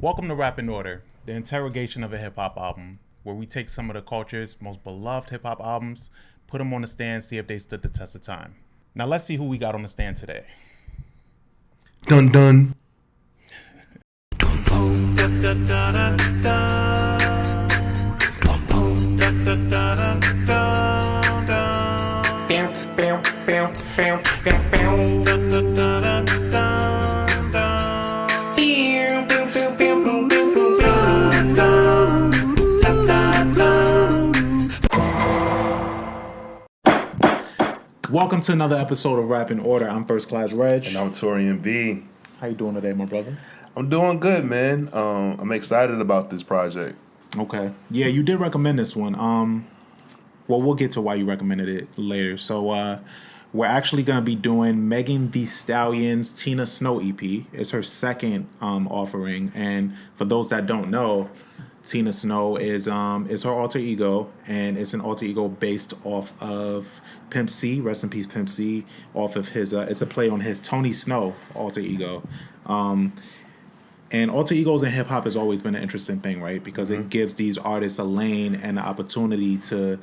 Welcome to Rap in Order, the interrogation of a hip-hop album, where we take some of the culture's most beloved hip-hop albums, put them on the stand, see if they stood the test of time. Now let's see who we got on the stand today. Dun dun. Welcome to another episode of Rap in Order. I'm First Class Regg. And I'm Taurian B. How you doing today, my brother? I'm doing good, man. I'm excited about this project. Okay. Yeah, you did recommend this one. Well, we'll get to why you recommended it later. So, we're actually going to be doing Megan Thee Stallion's Tina Snow EP. It's her second offering. And for those that don't know, Tina Snow is her alter ego, and it's an alter ego based off of Pimp C, rest in peace Pimp C, off of his, it's a play on his Tony Snow alter ego. And alter egos in hip-hop has always been an interesting thing, right? Because it gives these artists a lane and an opportunity to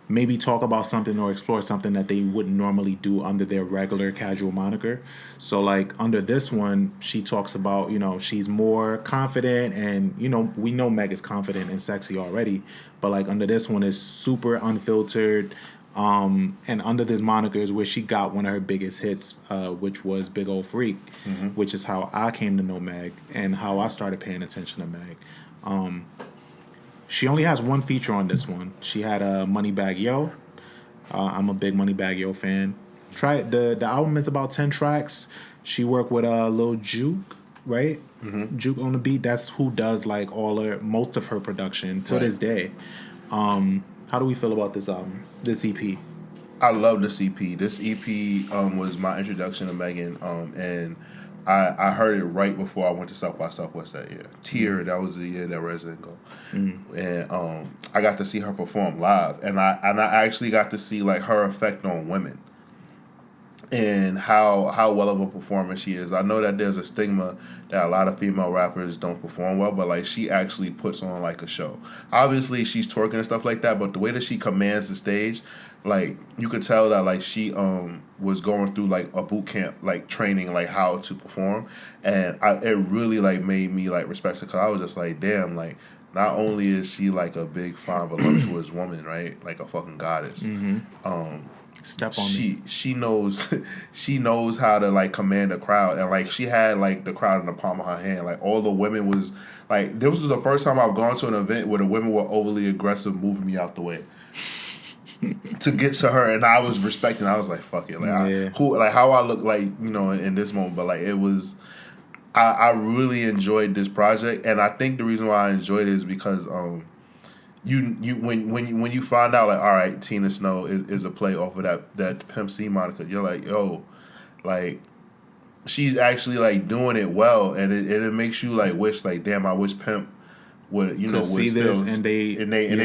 maybe talk about something or explore something that they wouldn't normally do under their regular casual moniker. So like under this one, she talks about, you know, she's more confident, and, you know, we know Meg is confident and sexy already, but like under this one is super unfiltered. And under this moniker is where she got one of her biggest hits, which was Big Ol' Freak, which is how I came to know Meg and how I started paying attention to Meg. She only has one feature on this one. She had a Moneybagg Yo. I'm a big Moneybagg Yo fan. Try it. The album is about 10 tracks. She worked with Lil Juke, right? Juke on the beat. That's who does like most of her production to this day. How do we feel about this album, this EP? I love this EP. This EP was my introduction to Megan, and I heard it right before I went to South by Southwest that year. That was the year that Resident go. And I got to see her perform live, and I actually got to see like her effect on women and how well of a performer she is. I know that there's a stigma that a lot of female rappers don't perform well, but like she actually puts on like a show. Obviously she's twerking and stuff like that, but the way that she commands the stage, like you could tell that like she was going through like a boot camp, like training like how to perform, and it really like made me like respect her, because I was just like, damn, like not only is she like a big fine voluptuous woman, right, like a fucking goddess. Step on me. She knows how to like command a crowd, and like she had like the crowd in the palm of her hand. Like all the women was like, this was the first time I've gone to an event where the women were overly aggressive, moving me out the way to get to her, and I was respecting. I was like, fuck it, like how I look like, you know, in this moment, but like it was. I really enjoyed this project, and I think the reason why I enjoyed it is because when you find out like, all right, Tina Snow is a play off of that Pimp C moniker, you're like, yo, like she's actually like doing it well, and it makes you like wish like, damn, I wish Pimp would, you know, would see still, this and they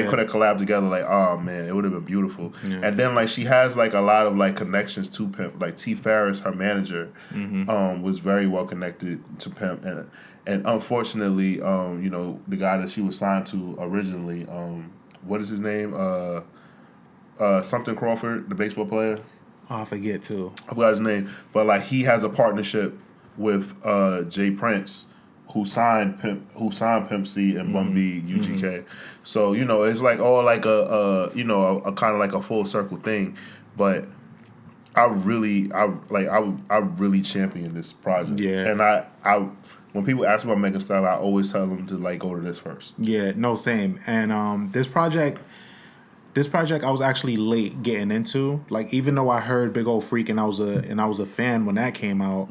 could have collabed together. Like, oh man, it would have been beautiful. And then like she has like a lot of like connections to Pimp. Like T Ferris, her manager, was very well connected to Pimp, and unfortunately, you know, the guy that she was signed to originally, what is his name? Something Crawford, the baseball player. Oh, I forget too. I forgot his name, but like he has a partnership with Jay Prince, who signed Pimp C and Bun B UGK. So, you know, it's like all like a kind of like a full circle thing. But I really champion this project. Yeah. And I when people ask me about Megan Thee Stallion, I always tell them to like go to this first. Yeah, no, same. And this project I was actually late getting into. Like, even though I heard Big Ol' Freak and I was a fan when that came out,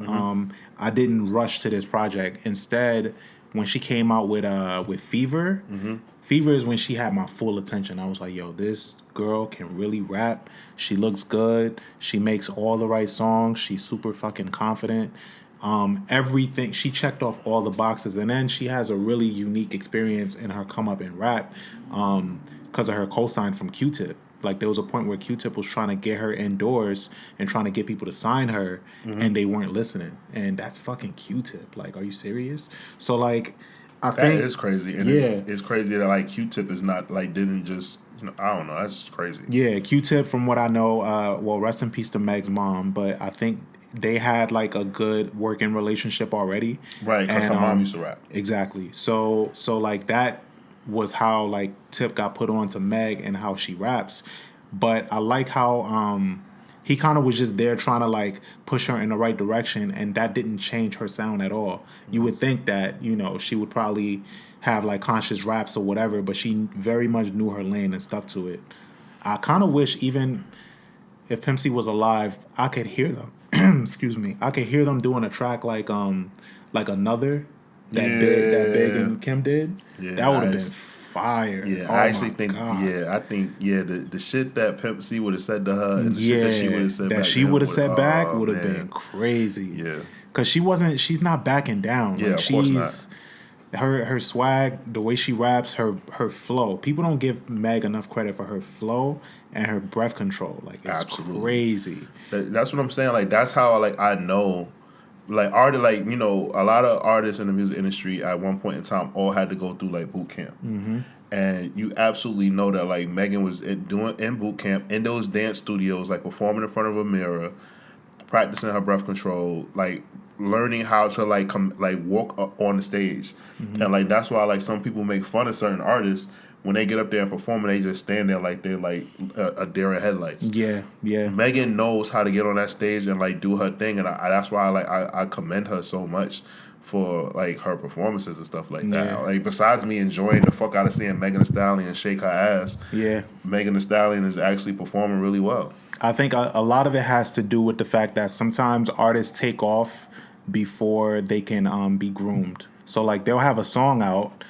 I didn't rush to this project. Instead, when she came out with Fever, Fever is when she had my full attention. I was like, yo, this girl can really rap. She looks good. She makes all the right songs. She's super fucking confident. Everything, she checked off all the boxes, and then she has a really unique experience in her come up in rap because of her cosign from Q-Tip. Like, there was a point where Q-Tip was trying to get her indoors and trying to get people to sign her, and they weren't listening. And that's fucking Q-Tip. Like, are you serious? So, like, I That think is crazy, and yeah. it's crazy that like Q-Tip is not like didn't just I don't know. That's crazy. Yeah, Q-Tip, from what I know, well, rest in peace to Meg's mom, but I think they had like a good working relationship already. Right, because And her mom used to rap. exactly. So like that was how like Tip got put on to Meg and how she raps. But I like how he kind of was just there trying to like push her in the right direction, and that didn't change her sound at all. You would think that, you know, she would probably have like conscious raps or whatever, but she very much knew her lane and stuck to it. I kind of wish, even if Pimp C was alive, I could hear them. Excuse me. I could hear them doing a track like Another that Big and Kim did. Yeah, That would have been fire. Yeah, Oh I actually my think. God. Yeah, I think. Yeah, the shit that Pimp C would have said to her, and the shit that she would have said that back she to him would have said back oh, would have man. been crazy. Yeah, Cause she's not backing down. Yeah, Like, of course not. she's her swag, the way she raps, her flow. People don't give Meg enough credit for her flow and her breath control. Like, it's Absolutely. crazy. That's what I'm saying. Like that's how like I know. Like like you know, a lot of artists in the music industry at one point in time all had to go through like boot camp. Mm-hmm. And you absolutely know that like Megan was doing in boot camp in those dance studios, like performing in front of a mirror, practicing her breath control, like learning how to like walk up on the stage. Mm-hmm. And like that's why like some people make fun of certain artists when they get up there and perform and they just stand there like they're like a deer in headlights. Yeah, yeah. Megan knows how to get on that stage and like do her thing, and that's why I commend her so much for like her performances and stuff like that. Yeah. Like besides me enjoying the fuck out of seeing Megan Thee Stallion shake her ass, Yeah. Megan Thee Stallion is actually performing really well. I think a lot of it has to do with the fact that sometimes artists take off before they can be groomed. So like they'll have a song out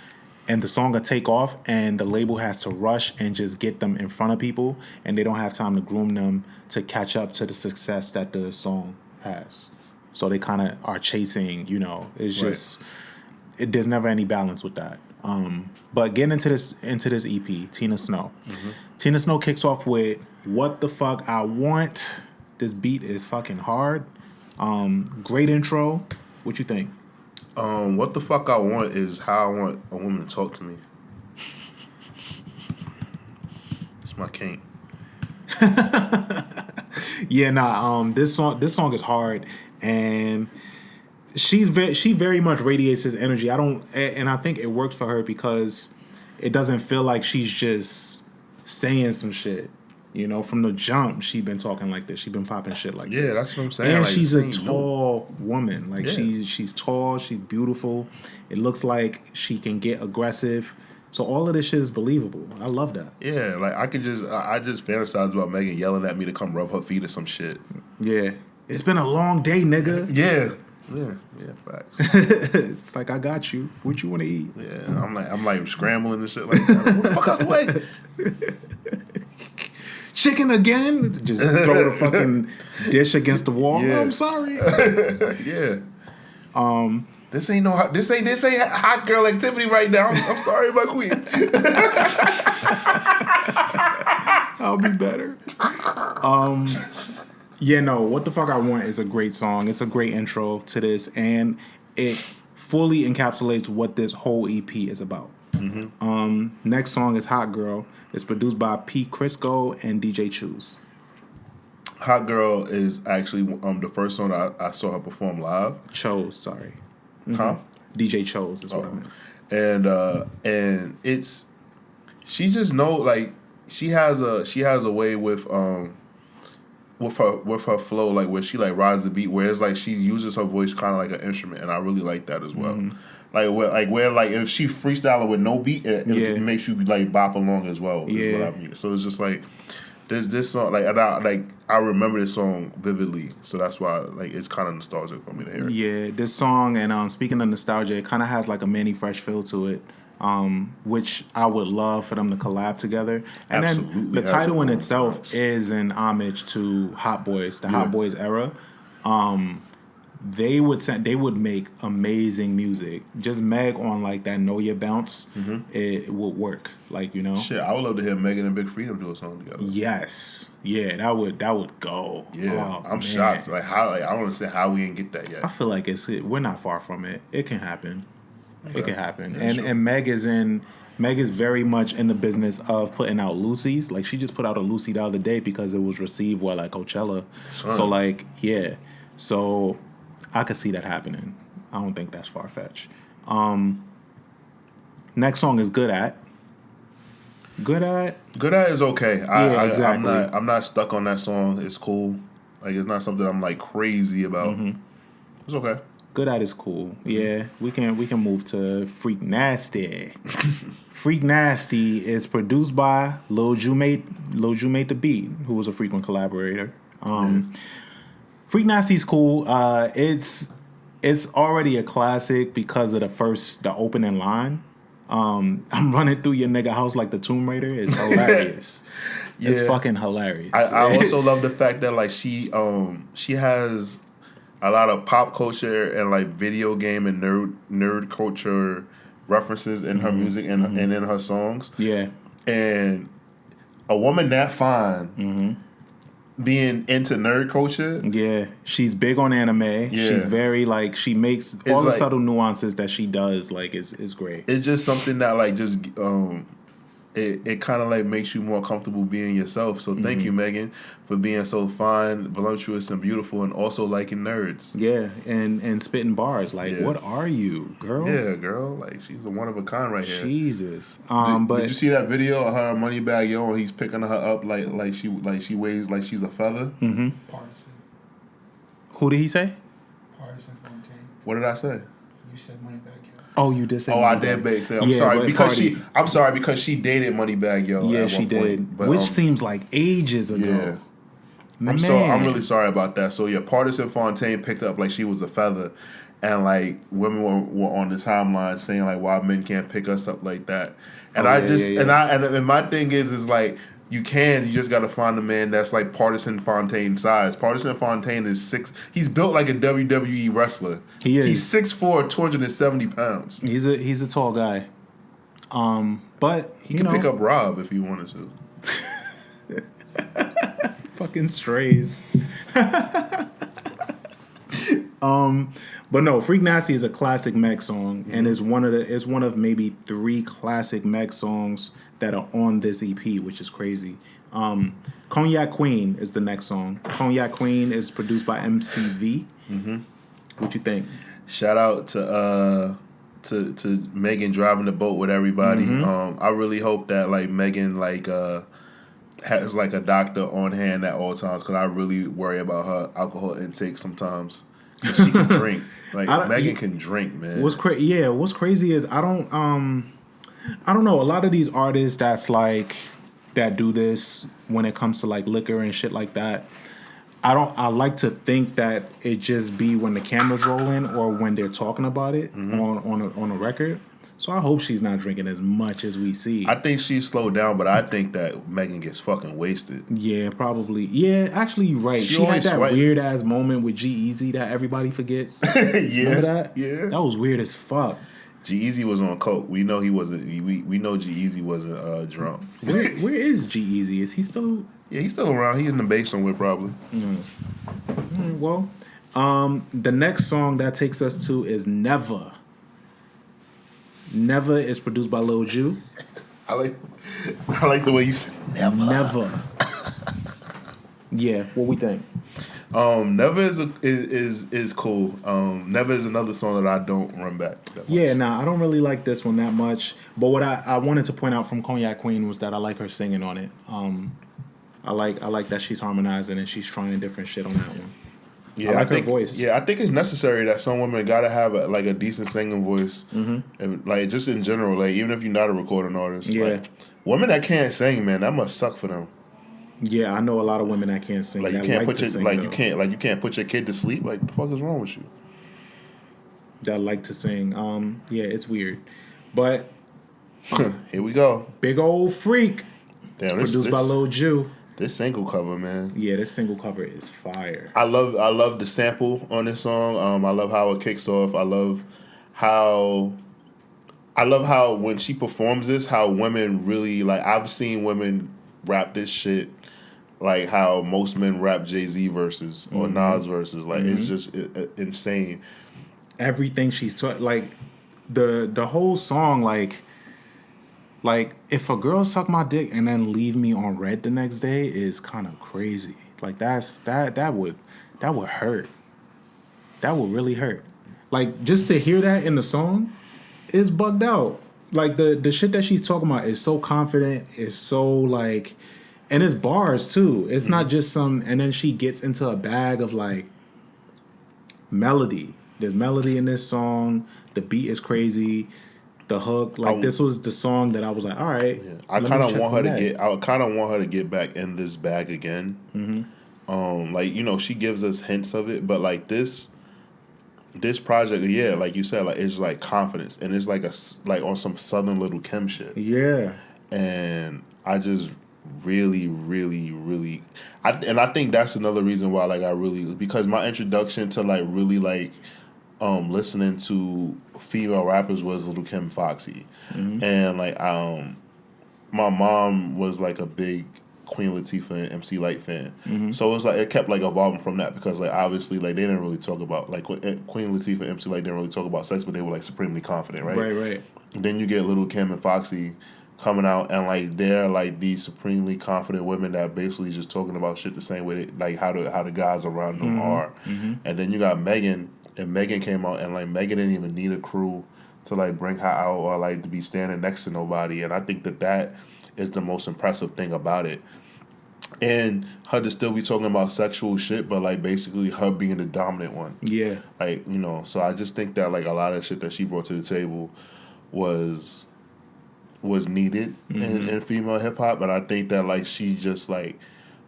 and the song will take off and the label has to rush and just get them in front of people, and they don't have time to groom them to catch up to the success that the song has. So they kind of are chasing, you know, it's just there's never any balance with that. But getting into this EP, Tina Snow. Mm-hmm. Tina Snow kicks off with "What the Fuck I Want." This beat is fucking hard. Great intro. What you think? What the fuck I want is how I want a woman to talk to me. It's my king. Yeah, nah. This song is hard, and she very much radiates his energy. I think it works for her because it doesn't feel like she's just saying some shit. You know, from the jump, she been talking like this. She been popping shit like this. Yeah, that's what I'm saying. And like, she's a tall woman. Like she's tall. She's beautiful. It looks like she can get aggressive. So all of this shit is believable. I love that. Yeah, like I just fantasize about Megan yelling at me to come rub her feet or some shit. Yeah, it's been a long day, nigga. Yeah, facts. It's like, I got you. What you want to eat? Yeah, I'm like scrambling and shit like that. Like, what the fuck out the way? Chicken again? Just throw the fucking dish against the wall. Yeah. Oh, I'm sorry. Yeah. This ain't hot girl activity right now. I'm sorry, my queen. I'll be better. Yeah, no, What the Fuck I Want is a great song. It's a great intro to this, and it fully encapsulates what this whole EP is about. Mm-hmm. Next song is Hot Girl. It's produced by Pete Crisco and DJ Choose. Hot Girl is actually the first song I saw her perform live. Chose, sorry. Mm-hmm. Huh? DJ Chose is what I meant. And it's she just know like she has a way with her flow, like where she like rides the beat, where it's like she uses her voice kind of like an instrument, and I really like that as well. Mm-hmm. Like if she freestyling with no beat, it makes you like bop along as well. Is what I mean. So it's just like this song, like I remember this song vividly, so that's why like it's kind of nostalgic for me to hear it. Yeah, this song, and speaking of nostalgia, it kind of has like a Manny Fresh feel to it. Which I would love for them to collab together. And Absolutely. then the title in itself is an homage to Hot Boys, the Hot Boys era. They would make amazing music. Just Meg on like that Know Your Bounce, it would work. Like, you know. Shit, I would love to hear Megan and Big Freedom do a song together. Yes. Yeah, that would go. Yeah. I'm shocked. Like how I don't understand how we didn't get that yet. I feel like we're not far from it. It can happen. It can happen. Yeah, sure. And Meg is very much in the business of putting out Lucy's. Like, she just put out a Lucy the other day because it was received well at Coachella. Son. So, like, yeah. So, I could see that happening. I don't think that's far-fetched. Next song is Good At. Good At is okay. exactly. I'm not stuck on that song. It's cool. Like, it's not something I'm like crazy about. Mm-hmm. It's okay. Good At is cool. Yeah, we can move to Freak Nasty. Freak Nasty is produced by Lil Jumate the Beat, who was a frequent collaborator. Freak Nasty's cool. It's already a classic because of the opening line. I'm running through your nigga house like the Tomb Raider. It's hilarious. Yeah. It's fucking hilarious. I also love the fact that like she has a lot of pop culture and like video game and nerd culture references in her music and in her songs. Yeah. And a woman that fine being into nerd culture. Yeah. She's big on anime. Yeah. She's very like, she makes all the subtle nuances that she does, like, is great. It's just something that like just it kind of like makes you more comfortable being yourself. So thank you, Megan, for being so fine, voluptuous, and beautiful, and also liking nerds. Yeah, and spitting bars. Like, what are you, girl? Yeah, girl. Like, she's a one of a kind right here. Jesus. Did you see that video of her Moneybag Yo and he's picking her up like she weighs like she's a feather? Mm-hmm. Partisan. Who did he say? Partisan Fontaine. What did I say? You said Moneybag Yo. Oh, you did say. Oh, I did say. I'm sorry because she dated Moneybag Yo. Yeah, at she one did, point, but, which seems like ages ago. Yeah. Man. I'm really sorry about that. So yeah, Partisan Fontaine picked up like she was a feather, and like women were on the timeline saying like why men can't pick us up like that. And and my thing is like you just got to find a man that's like Partisan Fontaine size. Partisan Fontaine is 6. He's built like a WWE wrestler. He is. He's 6'4", 270 pounds. He's a tall guy. But he can pick up Rob if he wanted to. Fucking strays. But no, Freak Nasty is a classic Meg song, and it's one of maybe 3 classic Meg songs that are on this EP, which is crazy. Cognac Queen is the next song. Cognac Queen is produced by MCV. What you think? Shout out to Megan driving the boat with everybody. I really hope that like Megan has like a doctor on hand at all times, because I really worry about her alcohol intake sometimes. She can drink. Like Megan can drink, man. What's crazy is I don't know, a lot of these artists that do this when it comes to like liquor and shit like that. I like to think that it just be when the camera's rolling or when they're talking about it on a record. So I hope she's not drinking as much as we see. I think she's slowed down, but I think that Megan gets fucking wasted. Yeah, probably. Yeah, actually, you're right. She had that weird ass moment with G-Eazy that everybody forgets. Yeah. Remember that? Yeah. That was weird as fuck. G-Eazy was on coke. We know he wasn't. We know G-Eazy wasn't drunk. Where is G-Eazy? Is he still? Yeah, he's still around. He's in the base somewhere probably. Well, the next song that takes us to is Never. Never is produced by Lil Ju. I like the way you said Never. Yeah, what we think? Never is cool. Never is another song that I don't run back that much. Yeah, I don't really like this one that much. But what I wanted to point out from Cognac Queen was that I like her singing on it. I like that she's harmonizing and she's trying different shit on that one. Yeah, I like her voice. Yeah, I think it's necessary that some women gotta have a decent singing voice. And, like, just in general, like even if you're not a recording artist. Yeah. Like, women that can't sing, man, that must suck for them. Yeah, I know a lot of women that can't sing. Like you can't you can't put your kid to sleep. Like, the fuck is wrong with you? That like to sing. Yeah, it's weird. But here we go. Big Old Freak. Damn, it's produced by Lil Ju. This single cover, man. Yeah, this single cover is fire. I love the sample on this song. I love how it kicks off. I love how when she performs this, how women really like. I've seen women rap this shit like how most men rap Jay-Z verses or Nas verses. Like it's just insane. Everything she's like the whole song, like if a girl suck my dick and then leave me on red the next day is kind of crazy. Like that would hurt. That would really hurt. Like just to hear that in the song is bugged out. Like the shit that she's talking about is so confident, is so like, and it's bars too. It's not just some. And then she gets into a bag of like melody. There's melody in this song. The beat is crazy. The hook, like this was the song that I was like, all right. Yeah. I kind of want her to get. I kind of want her to get back in this bag again. Mm-hmm. Like she gives us hints of it, but like this project, yeah, like you said, like it's like confidence, and it's like on some Southern Little Kim shit. Yeah. And I just really, really, really, I think that's another reason why like because my introduction to like really like listening to female rappers was Little Kim, Foxy, and like my mom was like a big Queen Latifah and MC Lyte fan, so it was like it kept like evolving from that because like obviously like they didn't really talk about like Queen Latifah and MC Lyte didn't really talk about sex, but they were like supremely confident, right? Right. And then you get Little Kim and Foxy coming out and like they're like these supremely confident women that basically just talking about shit the same way like how the guys around them are, and then you got Megan. And Megan came out, and like Megan didn't even need a crew to like bring her out or like to be standing next to nobody. And I think that is the most impressive thing about it. And her to still be talking about sexual shit, but like basically her being the dominant one. Yeah. Like so I just think that like a lot of shit that she brought to the table was needed in female hip hop. But I think that like she just like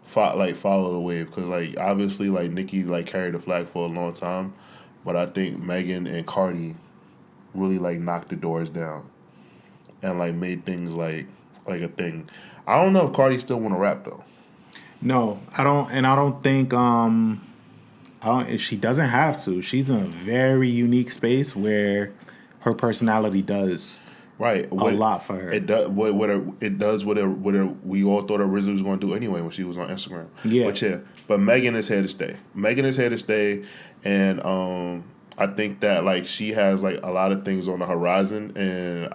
followed the wave because like obviously like Nicki like carried the flag for a long time. But I think Megan and Cardi really like knocked the doors down and like made things like a thing. I don't know if Cardi still want to rap though. No, I don't, and I don't think she doesn't have to. She's in a very unique space where her personality does a lot for her. It does what we all thought originally was going to do anyway when she was on Instagram. Yeah. But Megan is here to stay. Megan is here to stay, and I think that like she has like a lot of things on the horizon, and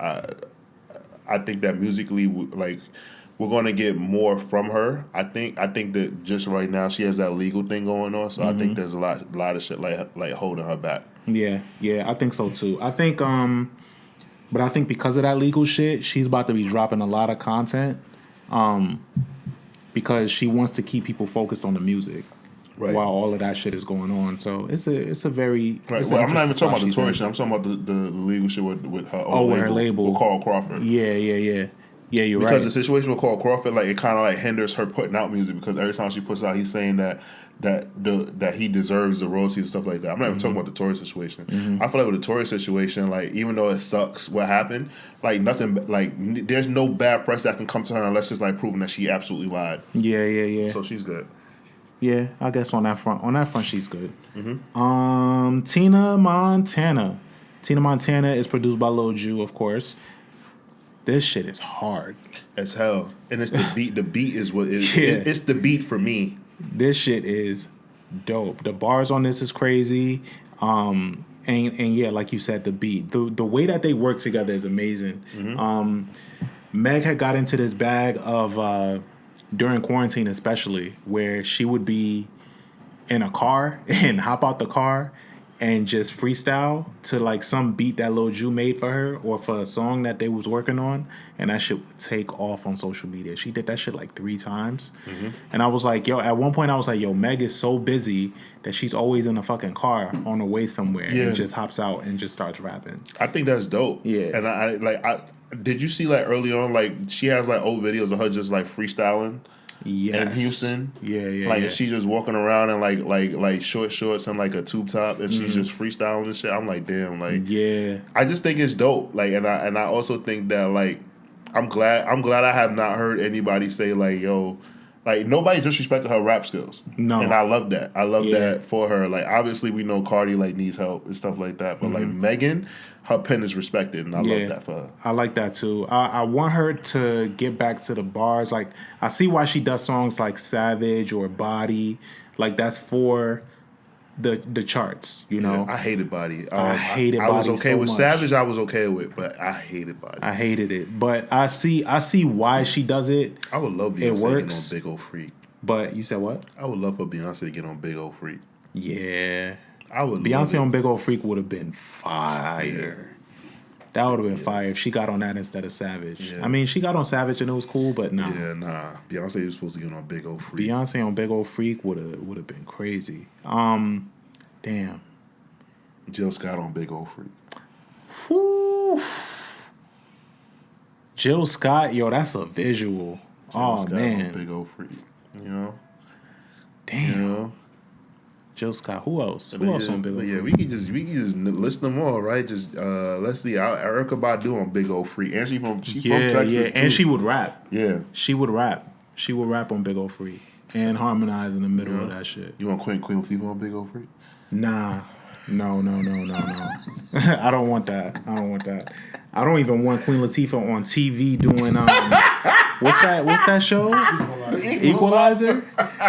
I think that musically like we're going to get more from her. I think that just right now she has that legal thing going on, so I think there's a lot of shit like holding her back. Yeah, I think so too. I think but I think because of that legal shit, she's about to be dropping a lot of content because she wants to keep people focused on the music while all of that shit is going on. So it's a very right. Well, I'm not even talking about the Tory shit. I'm talking about the legal shit with her own label, her label with Carl Crawford. Yeah. Yeah, you're because right. the situation with Carl Crawford, like it kind of like hinders her putting out music because every time she puts it out, he's saying that he deserves the royalties and stuff like that. I'm not even talking about the Tory situation. I feel like with the Tory situation, like even though it sucks what happened, like nothing, like there's no bad press that can come to her unless it's like proven that she absolutely lied. Yeah. So she's good. Yeah, I guess on that front she's good. Tina Montana. Tina Montana is produced by Lil Ju, of course. This shit is hard as hell, and it's the beat. The beat is what is. Yeah. It's the beat for me. This shit is dope. The bars on this is crazy, and yeah, like you said, the beat, the way that they work together is amazing. Meg had got into this bag of during quarantine, especially where she would be in a car and hop out the car and just freestyle to like some beat that Lil Ju made for her or for a song that they was working on, and that shit would take off on social media. She did that shit like 3 times. And I was like, at one point I was like, Meg is so busy that she's always in a fucking car on the way somewhere and just hops out and just starts rapping. I think that's dope. Yeah. And I did you see like early on, like she has like old videos of her just like freestyling? Yes. In Houston. Yeah. Like she just walking around in like short shorts and like a tube top and she's just freestyling and shit. I'm like, damn, like I just think it's dope. Like and I also think that like I'm glad I have not heard anybody say like, yo, like nobody disrespected her rap skills. No. And I love that. I love that for her. Like obviously we know Cardi like needs help and stuff like that. But like Megan, her pen is respected, and I love that for her. I like that too. I want her to get back to the bars. Like I see why she does songs like Savage or Body. Like that's for the charts. You know, I hated Body. I hated I was Body okay so with much. Savage. I was okay with, but I hated Body. I hated it, but I see why she does it. I would love It Beyonce to get on works. Big Ol' Freak. But you said what? I would love for Beyonce to get on Big Ol' Freak. Yeah, I would. Beyonce on Big Ol' Freak would have been fire. That would have been fire if she got on that instead of Savage. Yeah. I mean, she got on Savage and it was cool, but nah. Yeah, nah. Beyonce was supposed to get on Big Ol' Freak. Beyonce on Big Ol' Freak would have been crazy. Damn. Jill Scott on Big Ol' Freak. Whew. Jill Scott, yo, that's a visual. Jill Scott man. on Big Ol' Freak. You know. Damn. You know. Jill Scott. Who else? Who else on Big Ol' Freak? Yeah, we can just list them all, right? Just let's see. Erykah Badu on Big Ol' Freak, and she's from Texas too. And she would rap. Yeah, she would rap. She would rap on Big Ol' Freak and harmonize in the middle of that shit. You want Queen Latifah on Big Ol' Freak? Nah, no. I don't want that. I don't even want Queen Latifah on TV doing what's that show? Equalizer.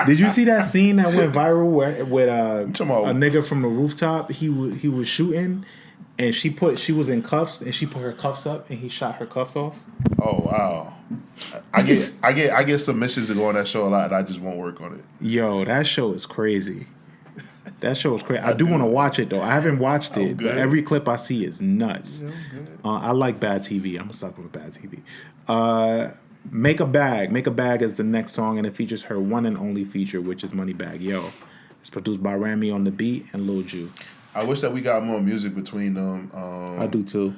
Did you see that scene that went viral with a nigga from the rooftop? He was shooting, and she was in cuffs, and she put her cuffs up, and he shot her cuffs off. Oh wow! I get submissions to go on that show a lot, and I just won't work on it. Yo, that show is crazy. That show is crazy. I do want to watch it though. I haven't watched it, but every clip I see is nuts. I like bad TV. I'm a sucker for bad TV. Make a Bag. Make a Bag is the next song, and it features her one and only feature, which is Moneybagg Yo. It's produced by Rami on the beat and Lil Ju. I wish that we got more music between them. I do too.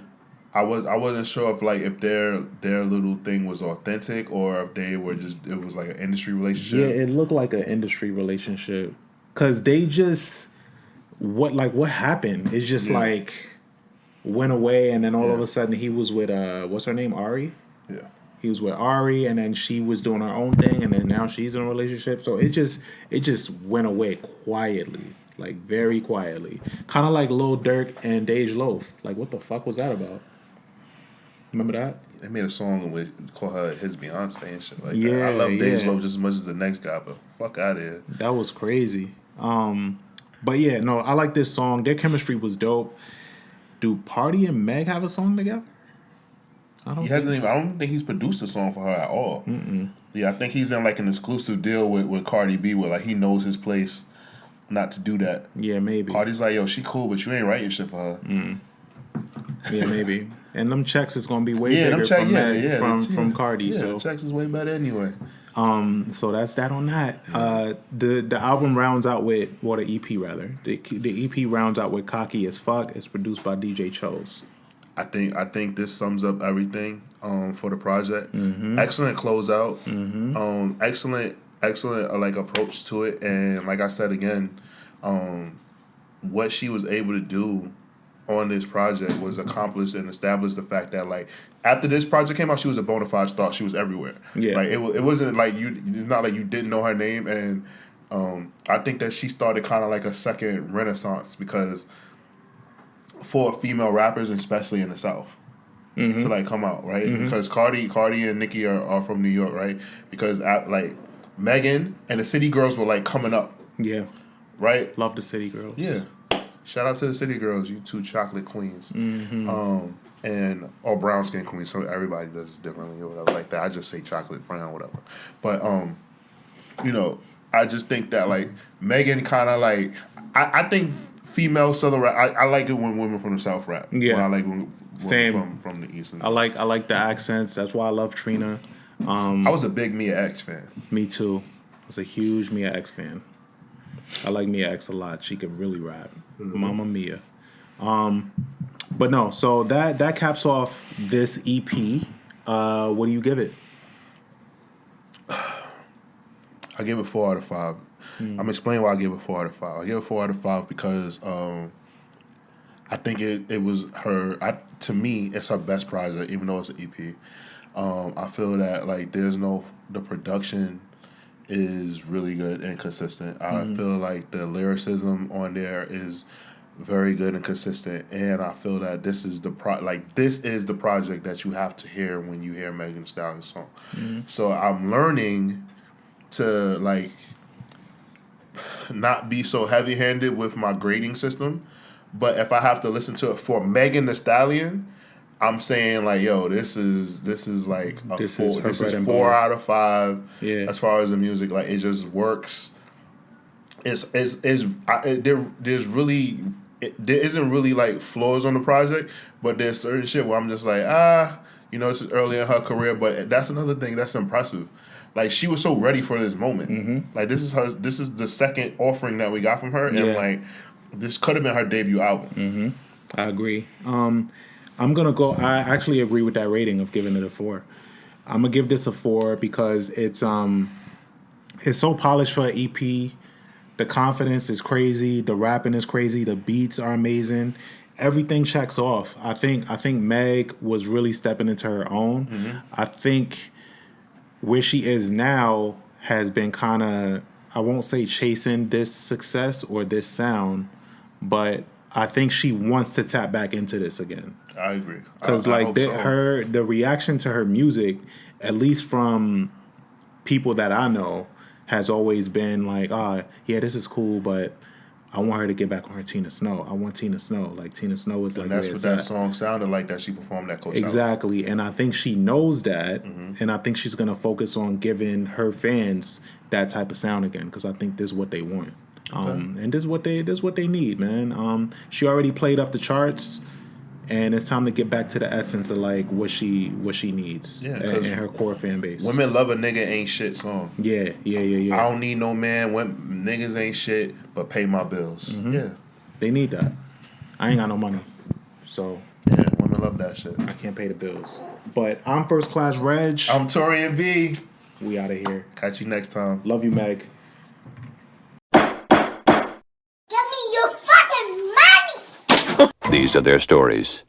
I wasn't sure if their little thing was authentic or if they were it was like an industry relationship. Yeah, it looked like an industry relationship. Cause they just what happened? It's just like went away, and then all of a sudden he was with what's her name, Ari? Yeah. He was with Ari, and then she was doing her own thing, and then now she's in a relationship. So it just went away quietly, like very quietly, kind of like Lil Durk and Dej Loaf. Like, what the fuck was that about? Remember that? They made a song call her his Beyonce and shit like that. Yeah, I love Dej Loaf just as much as the next guy, but fuck out of here. That was crazy. But yeah, no, I like this song. Their chemistry was dope. Do Party and Meg have a song together? I don't think he's produced a song for her at all. Mm-mm. Yeah, I think he's in like an exclusive deal with Cardi B, where like he knows his place not to do that. Yeah, maybe. Cardi's like, yo, she cool, but you ain't writing shit for her. Mm. Yeah, maybe. And them checks is gonna be way bigger from Cardi. Yeah, so the checks is way better anyway. So that's that on that. The album rounds out with, the EP rather. The EP rounds out with Cocky as Fuck. It's produced by DJ Chose. I think this sums up everything for the project. Mm-hmm. Excellent closeout. Mm-hmm. Excellent like approach to it, and like I said again, what she was able to do on this project was accomplish and establish the fact that like after this project came out, she was a bona fide star. She was everywhere. Yeah, like it wasn't like not like you didn't know her name, and I think that she started kind of like a second renaissance because for female rappers, especially in the South, to like come out, right? Mm-hmm. Because Cardi and Nicki are from New York, right? Because like Megan and the City Girls were like coming up. Yeah. Right? Love the City Girls. Yeah. Shout out to the City Girls, you two chocolate queens. Mm-hmm. And or brown skin queens. So everybody does it differently or whatever like that. I just say chocolate, brown, whatever. But I just think that like Megan kind of like I think female Southern rap. I like it when women from the South rap. Yeah, when I like when from the East. I like the accents. That's why I love Trina. I was a big Mia X fan. Me too. I was a huge Mia X fan. I like Mia X a lot. She could really rap. Mm-hmm. Mama Mia. But no, so that caps off this EP. What do you give it? I give it 4 out of 5. I'm explaining why I give it 4 out of 5. I give it 4 out of 5 because I think it was her. To me, it's her best project, even though it's an EP. I feel that like the production is really good and consistent. I feel like the lyricism on there is very good and consistent, and I feel that this is the project that you have to hear when you hear Megan Thee Stallion's song. Mm-hmm. So I'm learning to like not be so heavy handed with my grading system. But if I have to listen to it for Megan Thee Stallion, I'm saying like, yo, this is like a This four. is her This bread is and 4 butter. out of 5. Yeah. As far as the music, like it just works. There's really there isn't really like flaws on the project, but there's certain shit where I'm just like this is early in her career, but that's another thing that's impressive. Like she was so ready for this moment. Mm-hmm. Like this is the second offering that we got from her, and Yeah. like this could have been her debut album. Mm-hmm. I agree. I'm gonna go. I actually agree with that rating of giving it a 4. I'm gonna give this a 4 because it's so polished for an EP. The confidence is crazy. The rapping is crazy. The beats are amazing. Everything checks off. I think Meg was really stepping into her own. Mm-hmm. I think where she is now has been kind of, I won't say chasing this success or this sound, but I think she wants to tap back into this again. I agree. Because I like hope the reaction to her music, at least from people that I know, has always been like, yeah, this is cool, but I want her to get back on her Tina Snow. I want Tina Snow. Like Tina Snow is like, and that's where what it's that at. song sounded like that she performed at Coachella. Exactly, and I think she knows that, Mm-hmm. and I think she's gonna focus on giving her fans that type of sound again, because I think this is what they want, and this is what they need, man. She already played up the charts, and it's time to get back to the essence of like what she needs, Yeah, and 'cause her core fan base. Women Love a Nigga Ain't Shit song. Yeah. I don't need no man. When niggas ain't shit, but pay my bills. Mm-hmm. Yeah, They need that. I ain't got no money, so yeah. Women love that shit. I can't pay the bills. But I'm First Class Reg. I'm Taurian B. We out of here. Catch you next time. Love you, Meg. Give me your fucking money! These are their stories.